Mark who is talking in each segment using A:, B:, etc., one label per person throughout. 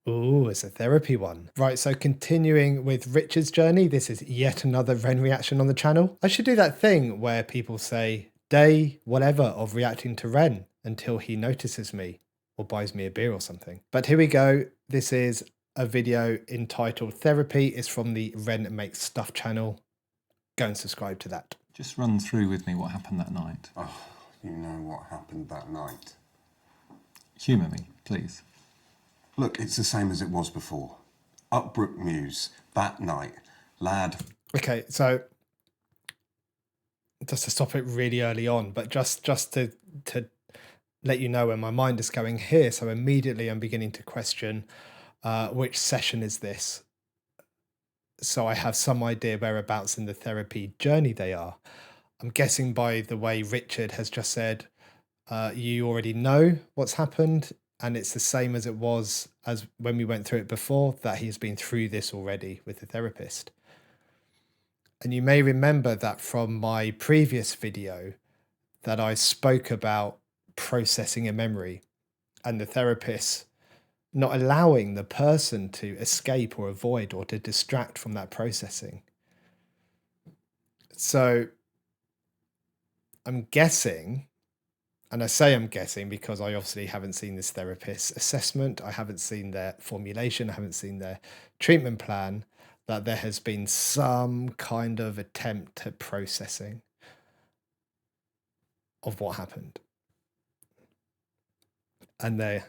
A: Ooh, it's a therapy one. Right, so continuing with Richard's journey, this is yet another Ren reaction on the channel. I should do that thing where people say, day, whatever, of reacting to Ren until he notices me or buys me a beer or something. But here we go. This is a video entitled Therapy. It's from the Ren Makes Stuff channel. Go and subscribe to that.
B: Just run through with me what happened that night.
C: Oh, you know what happened that night.
B: Humour me, please.
C: Look, it's the same as it was before. Upbrook Mews, that night, lad.
A: Okay, so just to stop it really early on, but just to let you know where my mind is going here. So immediately I'm beginning to question which session is this? So I have some idea whereabouts in the therapy journey they are. I'm guessing by the way Richard has just said, you already know what's happened, and it's the same as it was as when we went through it before, that he's been through this already with the therapist. And you may remember that from my previous video that I spoke about processing a memory and the therapist not allowing the person to escape or avoid or to distract from that processing. So I'm guessing, and I say I'm guessing because I obviously haven't seen this therapist's assessment, I haven't seen their formulation, I haven't seen their treatment plan, that there has been some kind of attempt at processing of what happened. And they're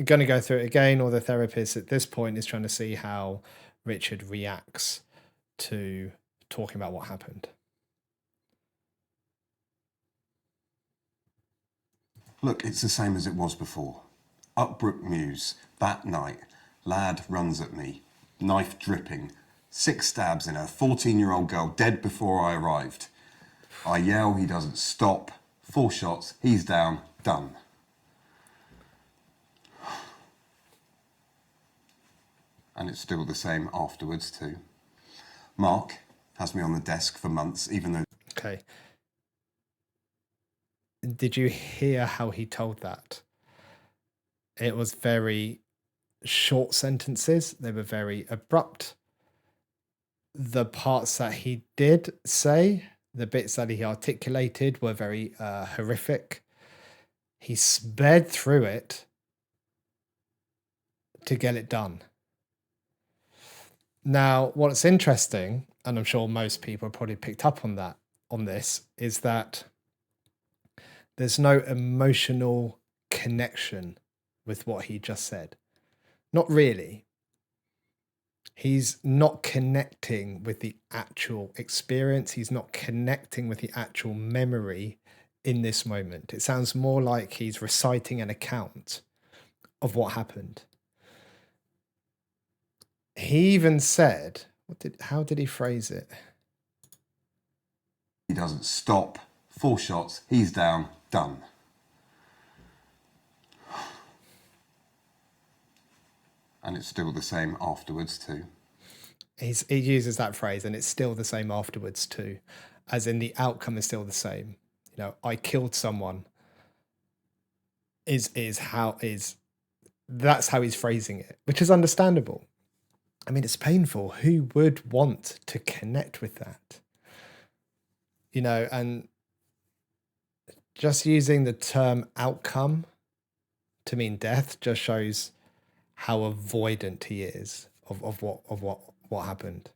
A: going to go through it again, or the therapist at this point is trying to see how Richard reacts to talking about what happened.
C: Look, it's the same as it was before. Upbrook Mews, that night, lad runs at me, knife dripping, 6 stabs in her, 14-year-old girl dead before I arrived. I yell, he doesn't stop, 4 shots, he's down, done. And it's still the same afterwards too. Mark has me on the desk for months, even though...
A: Okay. Did you hear how he told that? It was very short sentences. They were very abrupt. The parts that he did say, the bits that he articulated, were very horrific. He sped through it to get it done. Now, what's interesting, and I'm sure most people probably picked up on this, is that there's no emotional connection with what he just said. Not really. He's not connecting with the actual experience. He's not connecting with the actual memory in this moment. It sounds more like he's reciting an account of what happened. He even said, how did he phrase it?
C: He doesn't stop, 4 shots, he's down, done. And it's still the same afterwards too.
A: He uses that phrase, and it's still the same afterwards too, as in the outcome is still the same. You know, I killed someone that's how he's phrasing it, which is understandable. I mean, it's painful. Who would want to connect with that? You know, and just using the term outcome to mean death just shows how avoidant he is of what happened.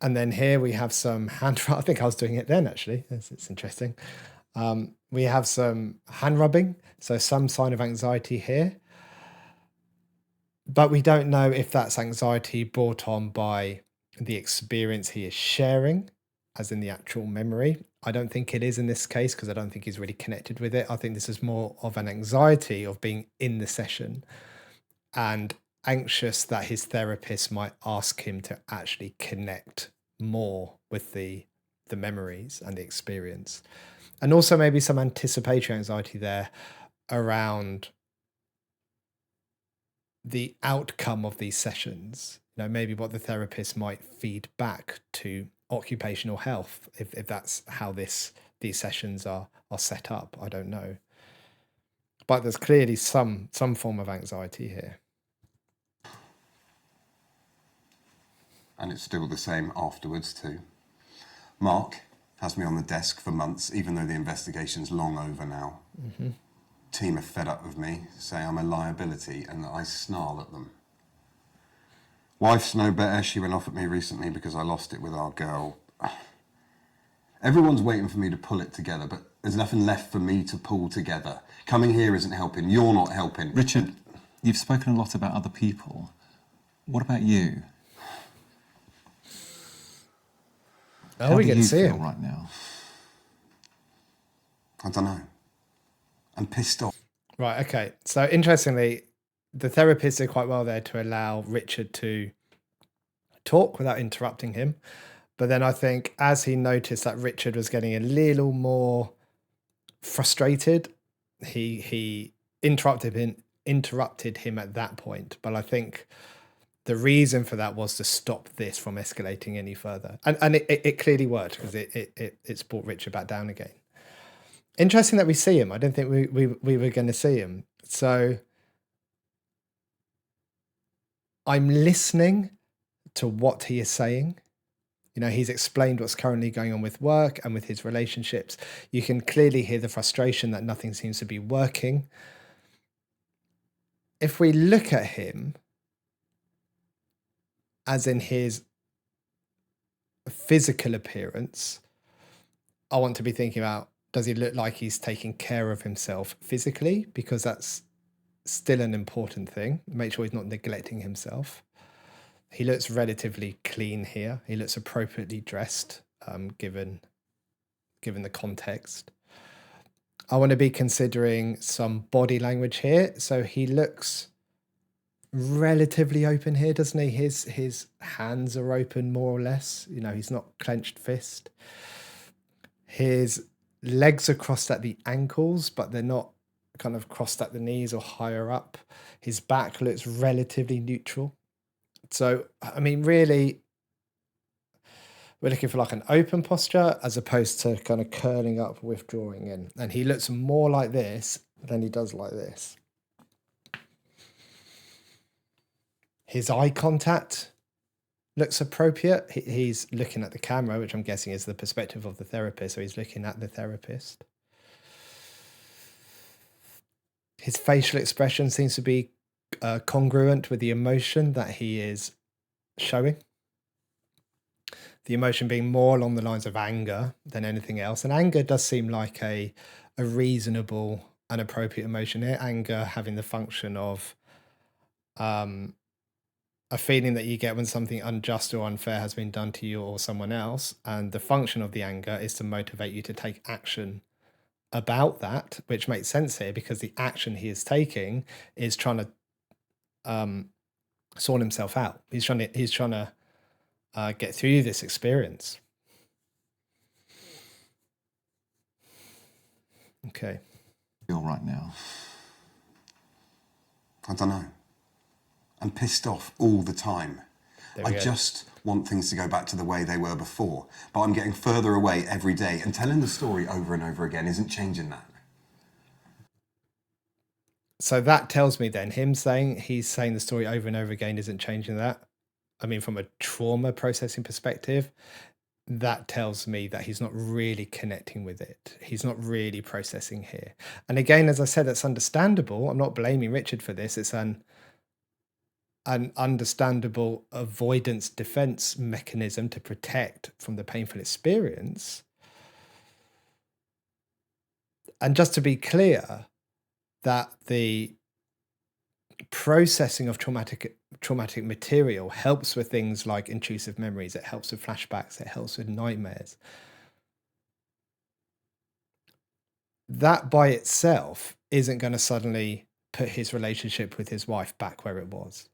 A: And then here we have some hand I think I was doing it then, actually. It's interesting. We have some hand rubbing, so some sign of anxiety here. But we don't know if that's anxiety brought on by the experience he is sharing, as in the actual memory. I don't think it is in this case, because I don't think he's really connected with it. I think this is more of an anxiety of being in the session and anxious that his therapist might ask him to actually connect more with the memories and the experience. And also maybe some anticipatory anxiety there around the outcome of these sessions. You know, maybe what the therapist might feed back to occupational health, if that's how these sessions are set up. I don't know. but there's clearly some form of anxiety here.
C: And it's still the same afterwards too. Mark has me on the desk for months, even though the investigation's long over now. Team are fed up with me, say I'm a liability and that I snarl at them. Wife's no better. She went off at me recently because I lost it with our girl. Everyone's waiting for me to pull it together, but there's nothing left for me to pull together. Coming here isn't helping. You're not helping.
B: Richard, you've spoken a lot about other people. What about you?
A: Are we
B: do
A: going to
B: you
A: see
B: feel
A: him?
B: right now?
C: I don't know. I'm pissed off.
A: Right, okay. So interestingly, the therapist did quite well there to allow Richard to talk without interrupting him. But then I think as he noticed that Richard was getting a little more frustrated, he interrupted him at that point. But I think the reason for that was to stop this from escalating any further. And it clearly worked because it's brought Richard back down again. Interesting that we see him. I don't think we were going to see him. So I'm listening to what he is saying. You know, he's explained what's currently going on with work and with his relationships. You can clearly hear the frustration that nothing seems to be working. If we look at him as in his physical appearance, I want to be thinking about, does he look like he's taking care of himself physically? Because that's still an important thing. Make sure he's not neglecting himself. He looks relatively clean here. He looks appropriately dressed, given the context. I want to be considering some body language here. So he looks relatively open here, doesn't he? His hands are open more or less. You know, he's not clenched fist. His legs are crossed at the ankles, but they're not kind of crossed at the knees or higher up. His back looks relatively neutral. So, I mean, really, we're looking for like an open posture as opposed to kind of curling up, withdrawing in. And he looks more like this than he does like this. His eye contact looks appropriate. He's looking at the camera, which I'm guessing is the perspective of the therapist. So he's looking at the therapist. His facial expression seems to be congruent with the emotion that he is showing. The emotion being more along the lines of anger than anything else. And anger does seem like a reasonable and appropriate emotion here. Anger having the function of a feeling that you get when something unjust or unfair has been done to you or someone else. And the function of the anger is to motivate you to take action about that, which makes sense here because the action he is taking is trying to sort himself out. He's trying to get through this experience. Okay.
B: Feel right now.
C: I don't know. I'm pissed off all the time. I just want things to go back to the way they were before, but I'm getting further away every day, and telling the story over and over again isn't changing that.
A: So that tells me then, he's saying the story over and over again isn't changing that. I mean, from a trauma processing perspective, that tells me that he's not really connecting with it. He's not really processing here. And again, as I said, that's understandable. I'm not blaming Richard for this. It's an understandable avoidance defense mechanism to protect from the painful experience. And just to be clear, that the processing of traumatic material helps with things like intrusive memories. It helps with flashbacks. It helps with nightmares. That by itself isn't going to suddenly put his relationship with his wife back where it was.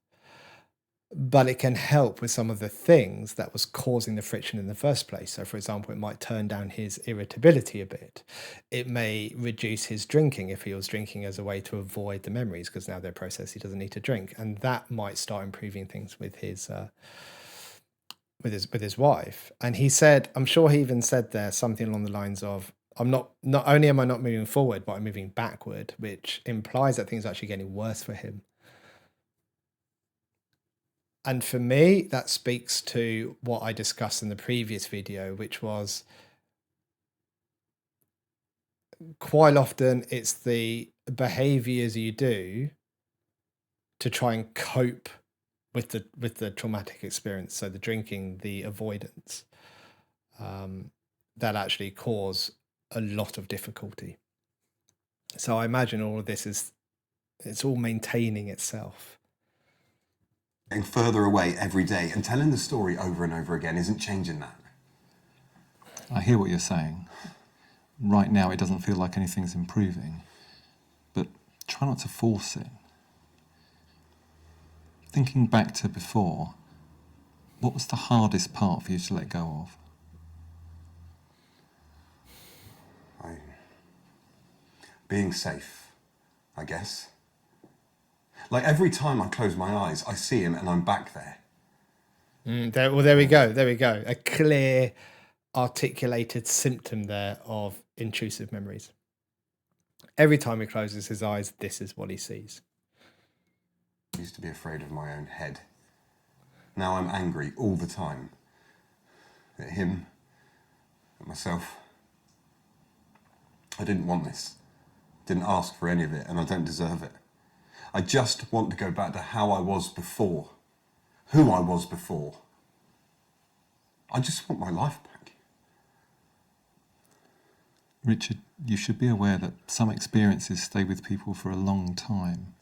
A: But it can help with some of the things that was causing the friction in the first place. So, for example, it might turn down his irritability a bit. It may reduce his drinking if he was drinking as a way to avoid the memories, because now they're processed, he doesn't need to drink. And that might start improving things with his wife. And he said, I'm sure he even said there something along the lines of, not only am I not moving forward, but I'm moving backward, which implies that things are actually getting worse for him. And for me, that speaks to what I discussed in the previous video, which was quite often it's the behaviors you do to try and cope with the traumatic experience. So the drinking, the avoidance, that actually cause a lot of difficulty. So I imagine all of this it's all maintaining itself.
C: Getting further away every day and telling the story over and over again isn't changing that.
B: I hear what you're saying. Right now, it doesn't feel like anything's improving, but try not to force it. Thinking back to before, what was the hardest part for you to let go of?
C: Being safe, I guess. Like every time I close my eyes, I see him and I'm back there.
A: There we go. There we go. A clear, articulated symptom there of intrusive memories. Every time he closes his eyes, this is what he sees.
C: I used to be afraid of my own head. Now I'm angry all the time. At him, at myself. I didn't want this. Didn't ask for any of it, and I don't deserve it. I just want to go back to how I was before. Who I was before. I just want my life back.
B: Richard, you should be aware that some experiences stay with people for a long time.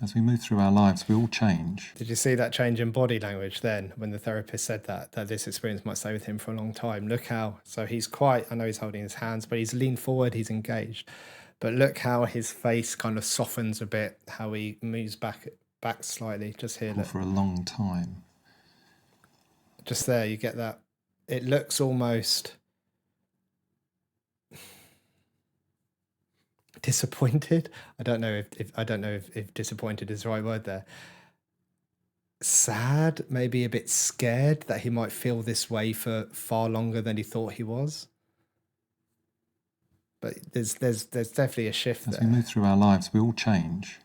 B: As we move through our lives, we all change.
A: Did you see that change in body language then when the therapist said that this experience might stay with him for a long time? Look how, so he's quite, I know he's holding his hands, but he's leaned forward, he's engaged. But look how his face kind of softens a bit, how he moves back slightly. Just here, look.
B: For a long time.
A: Just there, you get that. It looks almost disappointed. I don't know if disappointed is the right word there. Sad, maybe a bit scared that he might feel this way for far longer than he thought he was. But there's definitely a shift there.
B: As we move through our lives, we all change.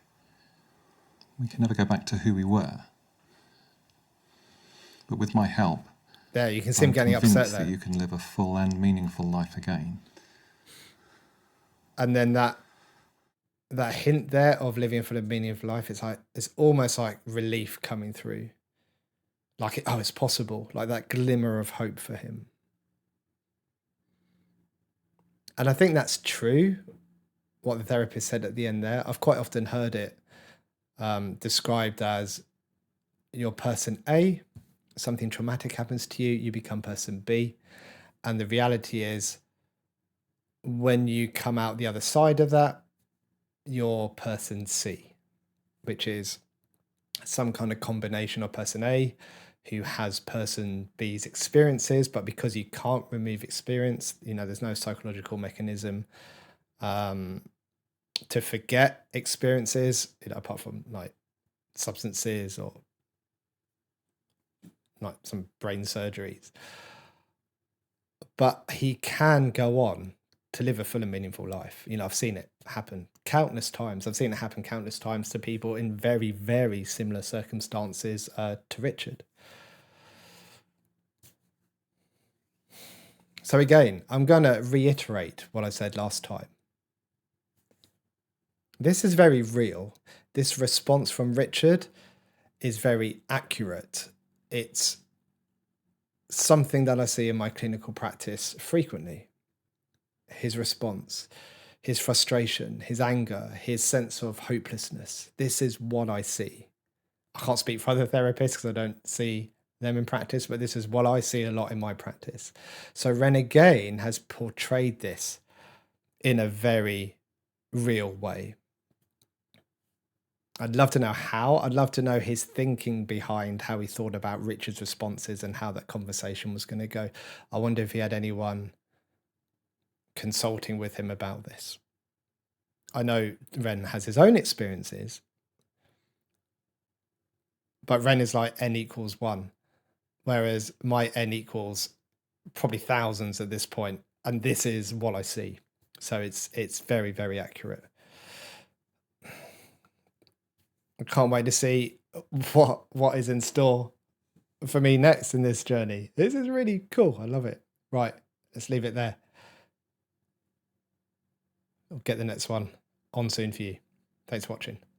B: We can never go back to who we were. But with my help,
A: there you can see him getting upset there.
B: That you can live a full and meaningful life again.
A: And then that hint there of living a full and meaningful life, it's almost like relief coming through. Like, it's possible. Like that glimmer of hope for him. And I think that's true, what the therapist said at the end there. I've quite often heard it described as you're person A, something traumatic happens to you, you become person B. And the reality is, when you come out the other side of that, you're person C, which is some kind of combination of person A who has person B's experiences, but because you can't remove experience, there's no psychological mechanism to forget experiences, apart from like substances or like some brain surgeries. But he can go on to live a full and meaningful life. I've seen it happen countless times. I've seen it happen countless times to people in very, very similar circumstances to Richard. So again, I'm going to reiterate what I said last time. This is very real. This response from Richard is very accurate. It's something that I see in my clinical practice frequently. His response, his frustration, his anger, his sense of hopelessness. This is what I see. I can't speak for other therapists because I don't see them in practice, but this is what I see a lot in my practice. So Ren again has portrayed this in a very real way. I'd love to know how. I'd love to know his thinking behind how he thought about Richard's responses and how that conversation was going to go. I wonder if he had anyone consulting with him about this. I know Ren has his own experiences, but Ren is like n equals 1, whereas my n equals probably thousands at this point. and this is what I see. So it's very, very accurate. I can't wait to see what is in store for me next in this journey. This is really cool. I love it. Right, let's leave it there. I'll get the next one on soon for you. Thanks for watching.